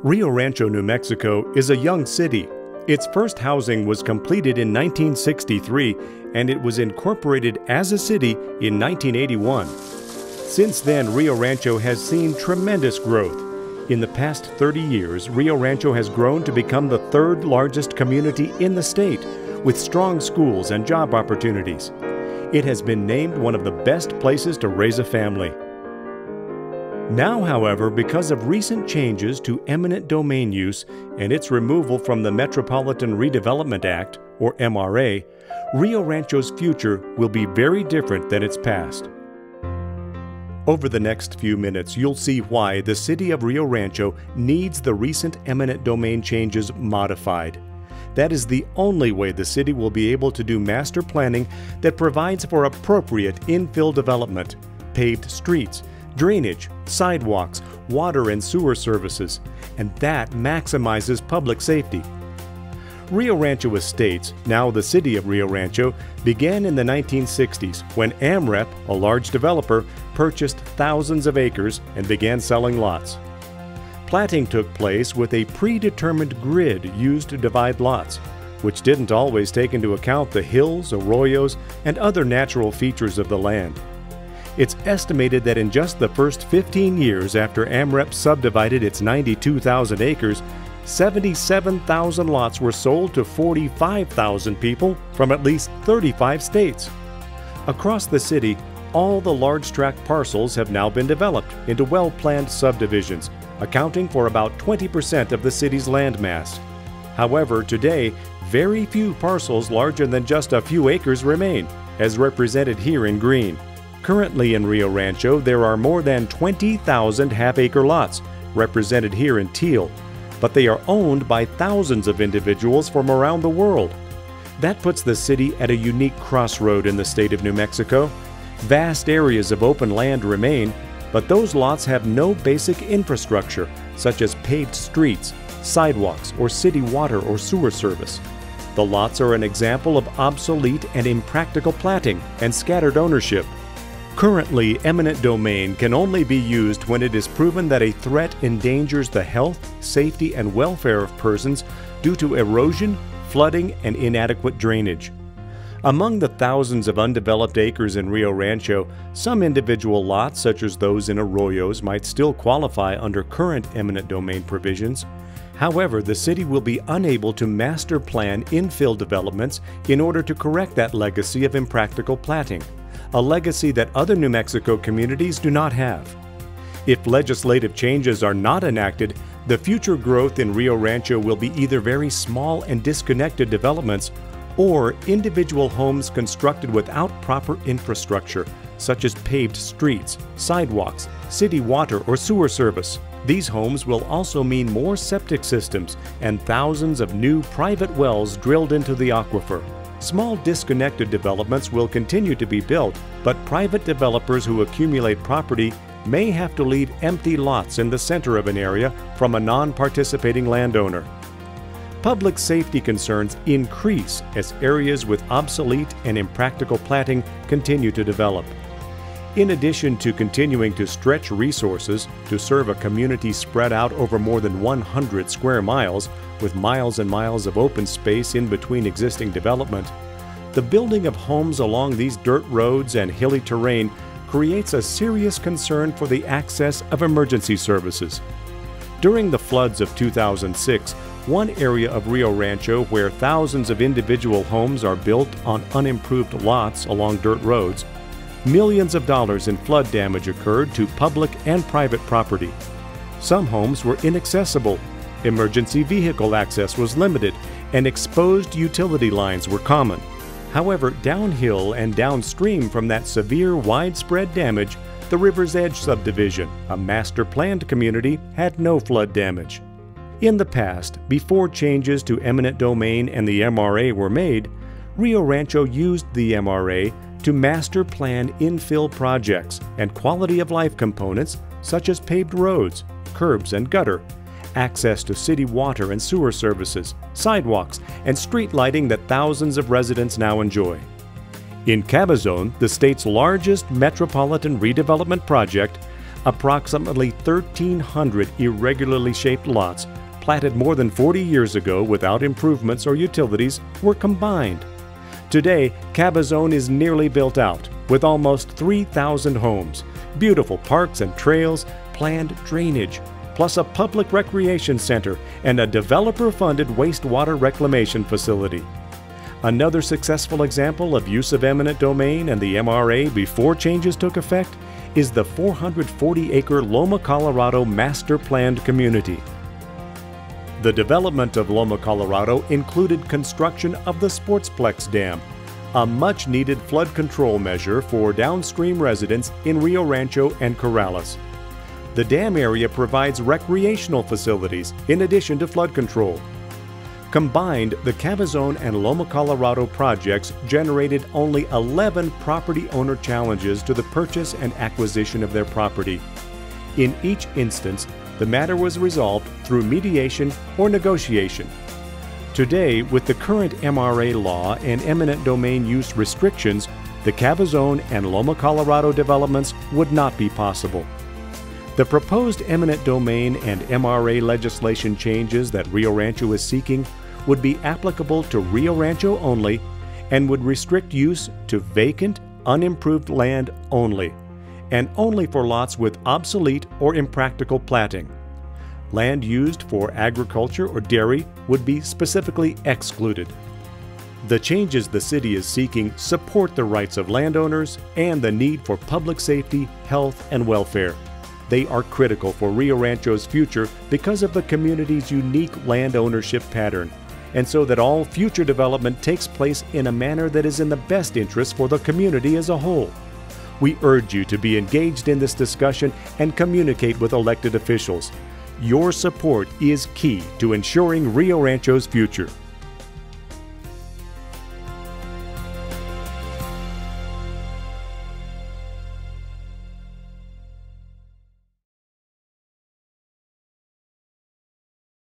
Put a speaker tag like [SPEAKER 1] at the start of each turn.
[SPEAKER 1] Rio Rancho, New Mexico is a young city. Its first housing was completed in 1963 and it was incorporated as a city in 1981. Since then, Rio Rancho has seen tremendous growth. In the past 30 years, Rio Rancho has grown to become the third largest community in the state, with strong schools and job opportunities. It has been named one of the best places to raise a family. Now, however, because of recent changes to eminent domain use and its removal from the Metropolitan Redevelopment Act, or MRA, Rio Rancho's future will be very different than its past. Over the next few minutes, you'll see why the city of Rio Rancho needs the recent eminent domain changes modified. That is the only way the city will be able to do master planning that provides for appropriate infill development, paved streets, drainage, sidewalks, water and sewer services, and that maximizes public safety. Rio Rancho Estates, now the city of Rio Rancho, began in the 1960s when AmRep, a large developer, purchased thousands of acres and began selling lots. Platting took place with a predetermined grid used to divide lots, which didn't always take into account the hills, arroyos, and other natural features of the land. It's estimated that in just the first 15 years after AmRep subdivided its 92,000 acres, 77,000 lots were sold to 45,000 people from at least 35 states. Across the city, all the large tract parcels have now been developed into well-planned subdivisions, accounting for about 20% of the city's landmass. However, today, very few parcels larger than just a few acres remain, as represented here in green. Currently in Rio Rancho, there are more than 20,000 half-acre lots, represented here in teal, but they are owned by thousands of individuals from around the world. That puts the city at a unique crossroad in the state of New Mexico. Vast areas of open land remain, but those lots have no basic infrastructure, such as paved streets, sidewalks, or city water or sewer service. The lots are an example of obsolete and impractical platting and scattered ownership. Currently, eminent domain can only be used when it is proven that a threat endangers the health, safety, and welfare of persons due to erosion, flooding, and inadequate drainage. Among the thousands of undeveloped acres in Rio Rancho, some individual lots, such as those in arroyos, might still qualify under current eminent domain provisions. However, the city will be unable to master plan infill developments in order to correct that legacy of impractical platting, a legacy that other New Mexico communities do not have. If legislative changes are not enacted, the future growth in Rio Rancho will be either very small and disconnected developments or individual homes constructed without proper infrastructure, such as paved streets, sidewalks, city water or sewer service. These homes will also mean more septic systems and thousands of new private wells drilled into the aquifer. Small disconnected developments will continue to be built, but private developers who accumulate property may have to leave empty lots in the center of an area from a non-participating landowner. Public safety concerns increase as areas with obsolete and impractical platting continue to develop. In addition to continuing to stretch resources to serve a community spread out over more than 100 square miles, with miles and miles of open space in between existing development, the building of homes along these dirt roads and hilly terrain creates a serious concern for the access of emergency services. During the floods of 2006, one area of Rio Rancho where thousands of individual homes are built on unimproved lots along dirt roads, millions of dollars in flood damage occurred to public and private property. Some homes were inaccessible, emergency vehicle access was limited, and exposed utility lines were common. However, downhill and downstream from that severe widespread damage, the River's Edge subdivision, a master-planned community, had no flood damage. In the past, before changes to eminent domain and the MRA were made, Rio Rancho used the MRA to master plan infill projects and quality of life components such as paved roads, curbs and gutter, access to city water and sewer services, sidewalks, and street lighting that thousands of residents now enjoy. In Cabazon, the state's largest metropolitan redevelopment project, Approximately 1,300 irregularly shaped lots, platted more than 40 years ago without improvements or utilities, were combined. Today, Cabazon is nearly built out, with almost 3,000 homes, beautiful parks and trails, planned drainage, plus a public recreation center and a developer-funded wastewater reclamation facility. Another successful example of use of eminent domain and the MRA before changes took effect is the 440-acre Loma Colorado master-planned community. The development of Loma Colorado included construction of the Sportsplex Dam, a much-needed flood control measure for downstream residents in Rio Rancho and Corrales. The dam area provides recreational facilities in addition to flood control. Combined, the Cabazon and Loma Colorado projects generated only 11 property owner challenges to the purchase and acquisition of their property. In each instance, the matter was resolved through mediation or negotiation. Today, with the current MRA law and eminent domain use restrictions, the Cabazon and Loma Colorado developments would not be possible. The proposed eminent domain and MRA legislation changes that Rio Rancho is seeking would be applicable to Rio Rancho only and would restrict use to vacant, unimproved land only, and only for lots with obsolete or impractical platting. Land used for agriculture or dairy would be specifically excluded. The changes the city is seeking support the rights of landowners and the need for public safety, health, and welfare. They are critical for Rio Rancho's future because of the community's unique land ownership pattern, and so that all future development takes place in a manner that is in the best interest for the community as a whole. We urge you to be engaged in this discussion and communicate with elected officials. Your support is key to ensuring Rio Rancho's future.